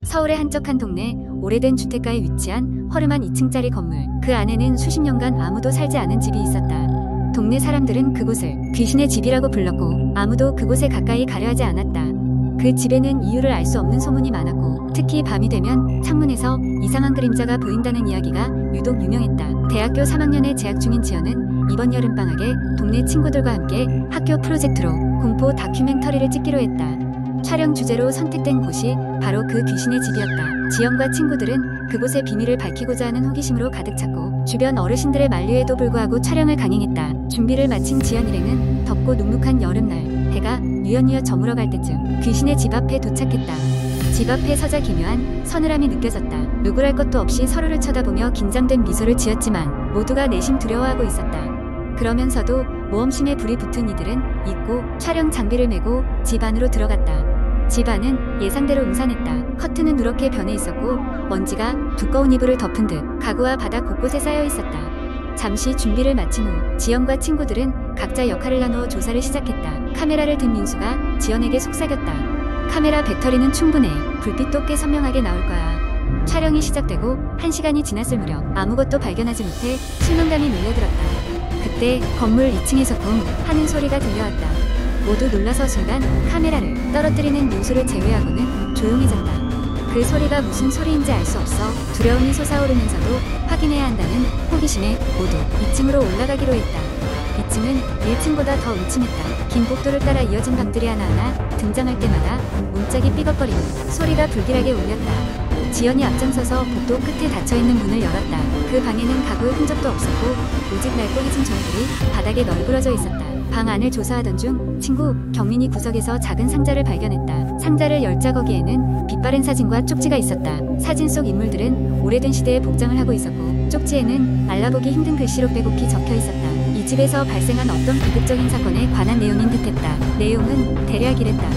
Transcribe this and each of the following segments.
서울의 한적한 동네, 오래된 주택가에 위치한 허름한 2층짜리 건물. 그 안에는 수십 년간 아무도 살지 않은 집이 있었다. 동네 사람들은 그곳을 귀신의 집이라고 불렀고 아무도 그곳에 가까이 가려 하지 않았다. 그 집에는 이유를 알 수 없는 소문이 많았고 특히 밤이 되면 창문에서 이상한 그림자가 보인다는 이야기가 유독 유명했다. 대학교 3학년에 재학 중인 지연은 이번 여름방학에 동네 친구들과 함께 학교 프로젝트로 공포 다큐멘터리를 찍기로 했다. 촬영 주제로 선택된 곳이 바로 그 귀신의 집이었다. 지연과 친구들은 그곳의 비밀을 밝히고자 하는 호기심으로 가득 찼고 주변 어르신들의 만류에도 불구하고 촬영을 강행했다. 준비를 마친 지연 일행은 덥고 눅눅한 여름날 해가 뉘엿뉘엿 저물어갈 때쯤 귀신의 집 앞에 도착했다. 집 앞에 서자 기묘한 서늘함이 느껴졌다. 누구랄 것도 없이 서로를 쳐다보며 긴장된 미소를 지었지만 모두가 내심 두려워하고 있었다. 그러면서도 모험심에 불이 붙은 이들은 잊고 촬영 장비를 메고 집 안으로 들어갔다. 집 안은 예상대로 음산했다. 커튼은 누렇게 변해 있었고 먼지가 두꺼운 이불을 덮은 듯 가구와 바닥 곳곳에 쌓여 있었다. 잠시 준비를 마친 후 지연과 친구들은 각자 역할을 나누어 조사를 시작했다. 카메라를 든 민수가 지연에게 속삭였다. 카메라 배터리는 충분해. 불빛도 꽤 선명하게 나올 거야. 촬영이 시작되고 1시간이 지났을 무렵 아무것도 발견하지 못해 실망감이 밀려들었다. 그때 건물 2층에서 쿵 하는 소리가 들려왔다. 모두 놀라서 순간 카메라를 떨어뜨리는 민수를 제외하고는 조용해졌다. 그 소리가 무슨 소리인지 알 수 없어 두려움이 솟아오르면서도 확인해야 한다는 호기심에 모두 2층으로 올라가기로 했다. 2층은 1층보다 더 음침했다. 긴 복도를 따라 이어진 방들이 하나하나 등장할 때마다 문짝이 삐걱거리는 소리가 불길하게 울렸다. 지연이 앞장서서 복도 끝에 닫혀있는 문을 열었다. 그 방에는 가구의 흔적도 없었고 오직 낡고 잊은 종이들이 바닥에 널브러져 있었다. 방 안을 조사하던 중 친구 경민이 구석에서 작은 상자를 발견했다. 상자를 열자 거기에는 빛바랜 사진과 쪽지가 있었다. 사진 속 인물들은 오래된 시대의 복장을 하고 있었고 쪽지에는 알아보기 힘든 글씨로 빼곡히 적혀 있었다. 이 집에서 발생한 어떤 비극적인 사건에 관한 내용인 듯했다. 내용은 대략 이랬다.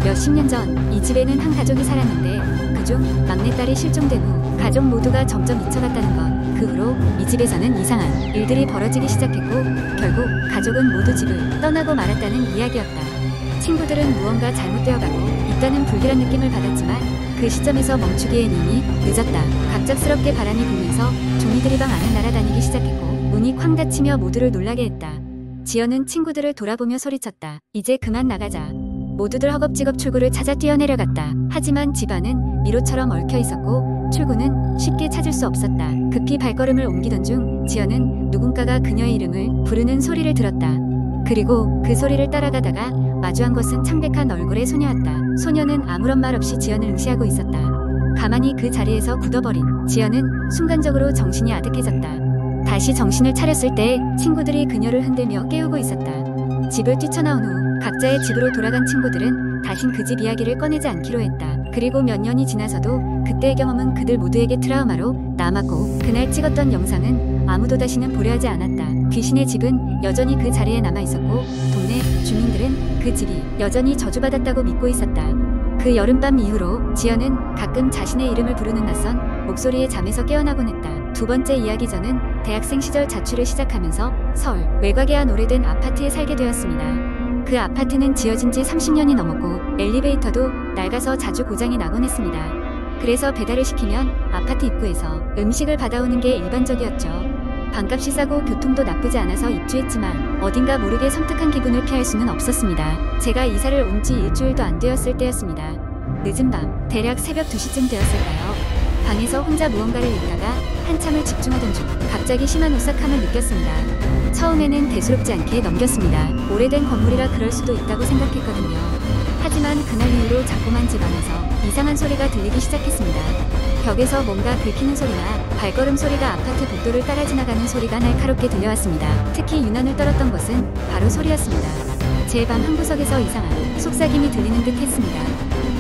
몇십 년 전 이 집에는 한 가족이 살았는데 그중 막내딸이 실종된 후 가족 모두가 점점 미쳐갔다는 것. 그 후로 이 집에서는 이상한 일들이 벌어지기 시작했고 결국 가족은 모두 집을 떠나고 말았다는 이야기였다. 친구들은 무언가 잘못되어가고 있다는 불길한 느낌을 받았지만 그 시점에서 멈추기엔 이미 늦었다. 갑작스럽게 바람이 불면서 종이들이 방 안을 날아다니기 시작했고 문이 쾅 닫히며 모두를 놀라게 했다. 지연은 친구들을 돌아보며 소리쳤다. 이제 그만 나가자. 모두들 허겁지겁 출구를 찾아 뛰어내려갔다. 하지만 집 안은 미로처럼 얽혀 있었고 출구는 쉽게 찾을 수 없었다. 급히 발걸음을 옮기던 중 지연은 누군가가 그녀의 이름을 부르는 소리를 들었다. 그리고 그 소리를 따라가다가 마주한 것은 창백한 얼굴의 소녀였다. 소녀는 아무런 말 없이 지연을 응시하고 있었다. 가만히 그 자리에서 굳어버린 지연은 순간적으로 정신이 아득해졌다. 다시 정신을 차렸을 때 친구들이 그녀를 흔들며 깨우고 있었다. 집을 뛰쳐나온 후 각자의 집으로 돌아간 친구들은 다신 그 집 이야기를 꺼내지 않기로 했다. 그리고 몇 년이 지나서도 그때의 경험은 그들 모두에게 트라우마로 남았고 그날 찍었던 영상은 아무도 다시는 보려 하지 않았다. 귀신의 집은 여전히 그 자리에 남아있었고 동네 주민들은 그 집이 여전히 저주받았다고 믿고 있었다. 그 여름밤 이후로 지연은 가끔 자신의 이름을 부르는 낯선 목소리에 잠에서 깨어나곤 했다. 두 번째 이야기 저는 대학생 시절 자취를 시작하면서 서울 외곽의 한 오래된 아파트에 살게 되었습니다. 그 아파트는 지어진 지 30년이 넘었고 엘리베이터도 낡아서 자주 고장이 나곤 했습니다. 그래서 배달을 시키면 아파트 입구에서 음식을 받아오는 게 일반적이었죠. 방값이 싸고 교통도 나쁘지 않아서 입주했지만 어딘가 모르게 섬뜩한 기분을 피할 수는 없었습니다. 제가 이사를 온 지 일주일도 안 되었을 때였습니다. 늦은 밤, 대략 새벽 2시쯤 되었을까요? 방에서 혼자 무언가를 읽다가 한참을 집중하던 중 갑자기 심한 오싹함을 느꼈습니다. 처음에는 대수롭지 않게 넘겼습니다. 오래된 건물이라 그럴 수도 있다고 생각했거든요. 하지만 그날 이후로 자꾸만 집 안에서 이상한 소리가 들리기 시작했습니다. 벽에서 뭔가 긁히는 소리나 발걸음 소리가 아파트 복도를 따라 지나가는 소리가 날카롭게 들려왔습니다. 특히 유난을 떨었던 것은 바로 소리였습니다. 제 방 한 구석에서 이상한 속삭임이 들리는 듯 했습니다.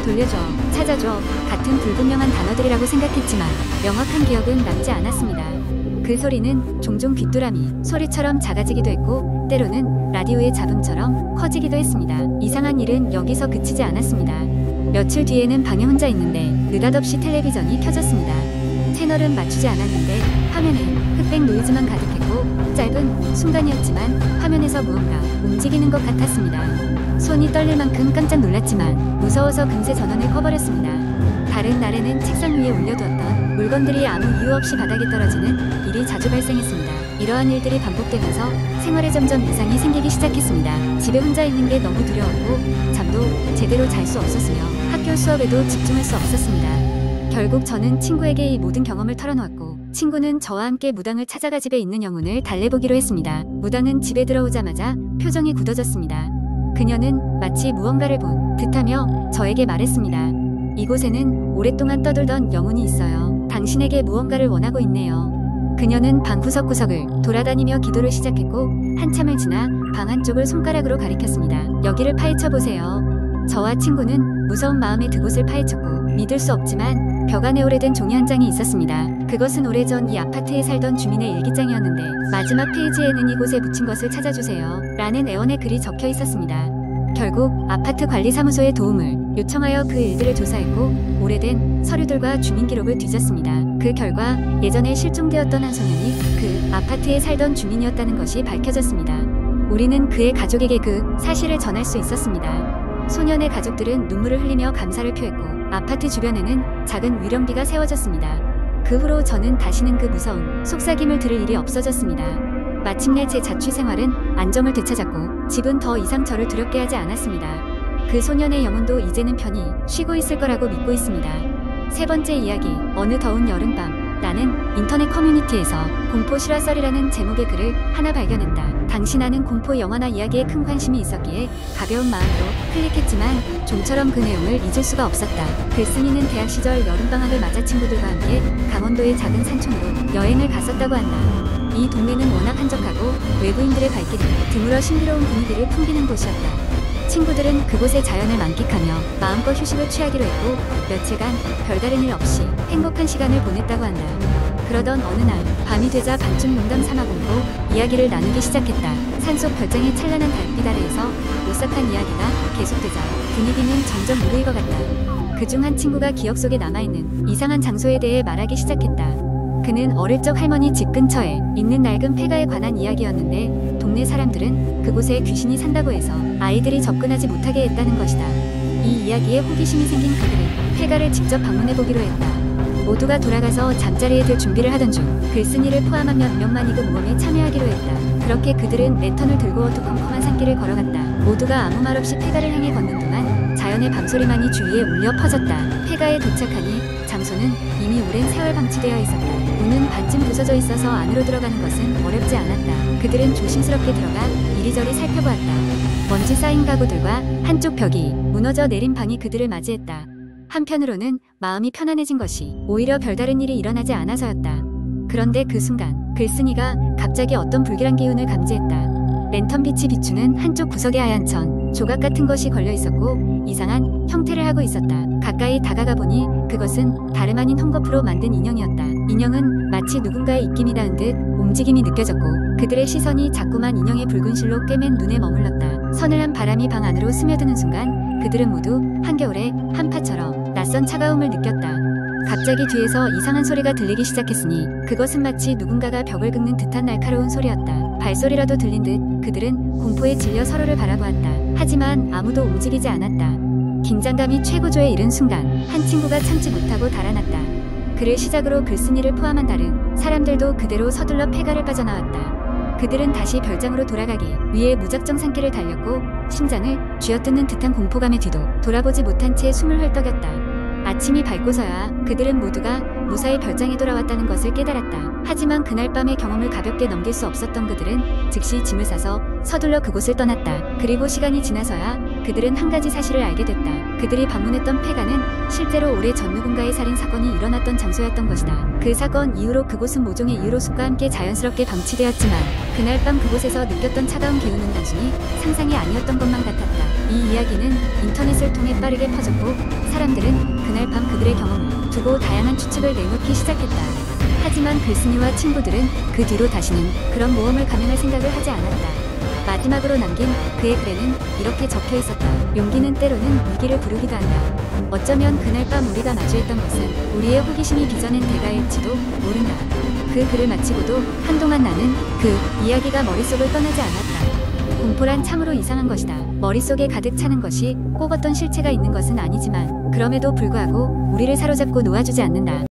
돌려줘, 찾아줘 같은 불분명한 단어들이라고 생각했지만 명확한 기억은 남지 않았습니다. 그 소리는 종종 귀뚜라미 소리처럼 작아지기도 했고 때로는 라디오의 잡음처럼 커지기도 했습니다. 이상한 일은 여기서 그치지 않았습니다. 며칠 뒤에는 방에 혼자 있는데 느닷없이 텔레비전이 켜졌습니다. 채널은 맞추지 않았는데 화면에 흑백 노이즈만 가득했고 짧은 순간이었지만 화면에서 무언가 움직이는 것 같았습니다. 손이 떨릴 만큼 깜짝 놀랐지만 무서워서 금세 전원을 꺼버렸습니다. 다른 다른 날에는 책상 위에 올려두었던 물건들이 아무 이유 없이 바닥에 떨어지는 일이 자주 발생했습니다. 이러한 일들이 반복되면서 생활에 점점 이상이 생기기 시작했습니다. 집에 혼자 있는 게 너무 두려웠고 잠도 제대로 잘 수 없었으며 학교 수업에도 집중할 수 없었습니다. 결국 저는 친구에게 이 모든 경험을 털어놓았고 친구는 저와 함께 무당을 찾아가 집에 있는 영혼을 달래보기로 했습니다. 무당은 집에 들어오자마자 표정이 굳어졌습니다. 그녀는 마치 무언가를 본 듯하며 저에게 말했습니다. 이곳에는 오랫동안 떠돌던 영혼이 있어요. 당신에게 무언가를 원하고 있네요. 그녀는 방 구석구석을 돌아다니며 기도를 시작했고 한참을 지나 방 한쪽을 손가락으로 가리켰습니다. 여기를 파헤쳐보세요. 저와 친구는 무서운 마음에 그곳을 파헤쳤고 믿을 수 없지만 벽 안에 오래된 종이 한 장이 있었습니다. 그것은 오래전 이 아파트에 살던 주민의 일기장이었는데 마지막 페이지에는 이곳에 묻힌 것을 찾아주세요 라는 애원의 글이 적혀 있었습니다. 결국 아파트 관리사무소에 도움을 요청하여 그 일들을 조사했고 오래된 서류들과 주민기록을 뒤졌습니다. 그 결과 예전에 실종되었던 한 소년이 그 아파트에 살던 주민이었다는 것이 밝혀졌습니다. 우리는 그의 가족에게 그 사실을 전할 수 있었습니다. 소년의 가족들은 눈물을 흘리며 감사를 표했고 아파트 주변에는 작은 위령비가 세워졌습니다. 그 후로 저는 다시는 그 무서운 속삭임을 들을 일이 없어졌습니다. 마침내 제 자취생활은 안정을 되찾았고 집은 더 이상 저를 두렵게 하지 않았습니다. 그 소년의 영혼도 이제는 편히 쉬고 있을 거라고 믿고 있습니다. 세 번째 이야기. 어느 더운 여름밤 나는 인터넷 커뮤니티에서 공포 실화썰이라는 제목의 글을 하나 발견했다. 당시 나는 공포 영화나 이야기에 큰 관심이 있었기에 가벼운 마음으로 클릭했지만 좀처럼 그 내용을 잊을 수가 없었다. 글쓴이는 대학 시절 여름방학을 맞아 친구들과 함께 강원도의 작은 산촌으로 여행을 갔었다고 한다. 이 동네는 워낙 한적하고 외부인들의 발길이 드물어 신비로운 분위기를 풍기는 곳이었다. 친구들은 그곳의 자연을 만끽하며 마음껏 휴식을 취하기로 했고 며칠간 별다른 일 없이 행복한 시간을 보냈다고 한다. 그러던 어느 날 밤이 되자 반쯤 농담 삼아 공포 이야기를 나누기 시작했다. 산속 별장의 찬란한 달빛 아래에서 오싹한 이야기가 계속되자 분위기는 점점 무르익어갔다. 그중 한 친구가 기억 속에 남아있는 이상한 장소에 대해 말하기 시작했다. 그는 어릴 적 할머니 집 근처에 있는 낡은 폐가에 관한 이야기였는데 동네 사람들은 그곳에 귀신이 산다고 해서 아이들이 접근하지 못하게 했다는 것이다. 이 이야기에 호기심이 생긴 그들은 폐가를 직접 방문해보기로 했다. 모두가 돌아가서 잠자리에 들 준비를 하던 중 글쓴이를 포함한 몇 명만이 그 모험에 참여하기로 했다. 그렇게 그들은 랜턴을 들고 어두컴컴한 산길을 걸어갔다. 모두가 아무 말 없이 폐가를 향해 걷는 동안 자연의 밤소리만이 주위에 울려 퍼졌다. 폐가에 도착하니 장소는 이미 오랜 세월 방치되어 있었다. 문은 반쯤 부서져 있어서 안으로 들어가는 것은 어렵지 않았다. 그들은 조심스럽게 들어가 이리저리 살펴보았다. 먼지 쌓인 가구들과 한쪽 벽이 무너져 내린 방이 그들을 맞이했다. 한편으로는 마음이 편안해진 것이 오히려 별다른 일이 일어나지 않아서였다. 그런데 그 순간 글쓴이가 갑자기 어떤 불길한 기운을 감지했다. 랜턴 빛이 비추는 한쪽 구석에 하얀 천 조각 같은 것이 걸려 있었고 이상한 형태를 하고 있었다. 가까이 다가가 보니 그것은 다름 아닌 헝겊으로 만든 인형이었다. 인형은 마치 누군가의 입김이 닿은 듯 움직임이 느껴졌고 그들의 시선이 자꾸만 인형의 붉은 실로 꿰맨 눈에 머물렀다. 서늘한 바람이 방 안으로 스며드는 순간 그들은 모두 한겨울의 한파처럼 낯선 차가움을 느꼈다. 갑자기 뒤에서 이상한 소리가 들리기 시작했으니 그것은 마치 누군가가 벽을 긁는 듯한 날카로운 소리였다. 발소리라도 들린 듯 그들은 공포에 질려 서로를 바라보았다. 하지만 아무도 움직이지 않았다. 긴장감이 최고조에 이른 순간 한 친구가 참지 못하고 달아났다. 그를 시작으로 글쓴이를 포함한 다른 사람들도 그대로 서둘러 폐가를 빠져나왔다. 그들은 다시 별장으로 돌아가기 위해 무작정 산길을 달렸고 심장을 쥐어뜯는 듯한 공포감에 뒤도 돌아보지 못한 채 숨을 헐떡였다. 아침이 밝고서야 그들은 모두가 무사히 별장에 돌아왔다는 것을 깨달았다. 하지만 그날 밤의 경험을 가볍게 넘길 수 없었던 그들은 즉시 짐을 싸서 서둘러 그곳을 떠났다. 그리고 시간이 지나서야 그들은 한 가지 사실을 알게 됐다. 그들이 방문했던 폐가는 실제로 오래전 누군가의 살인 사건이 일어났던 장소였던 것이다. 그 사건 이후로 그곳은 모종의 이유로 숲과 함께 자연스럽게 방치되었지만 그날 밤 그곳에서 느꼈던 차가운 기운은 단순히 상상이 아니었던 것만 같았다. 이 이야기는 인터넷을 통해 빠르게 퍼졌고 사람들은 그날 밤 그들의 경험을 두고 다양한 추측을 내놓기 시작했다. 하지만 글쓴이와 친구들은 그 뒤로 다시는 그런 모험을 감행할 생각을 하지 않았다. 마지막으로 남긴 그의 글에는 이렇게 적혀 있었다. 용기는 때로는 위기를 부르기도 한다. 어쩌면 그날 밤 우리가 마주했던 것은 우리의 호기심이 빚어낸 대가일지도 모른다. 그 글을 마치고도 한동안 나는 그 이야기가 머릿속을 떠나지 않았다. 공포란 참으로 이상한 것이다. 머릿속에 가득 차는 것이 꼭 어떤 실체가 있는 것은 아니지만 그럼에도 불구하고 우리를 사로잡고 놓아주지 않는다.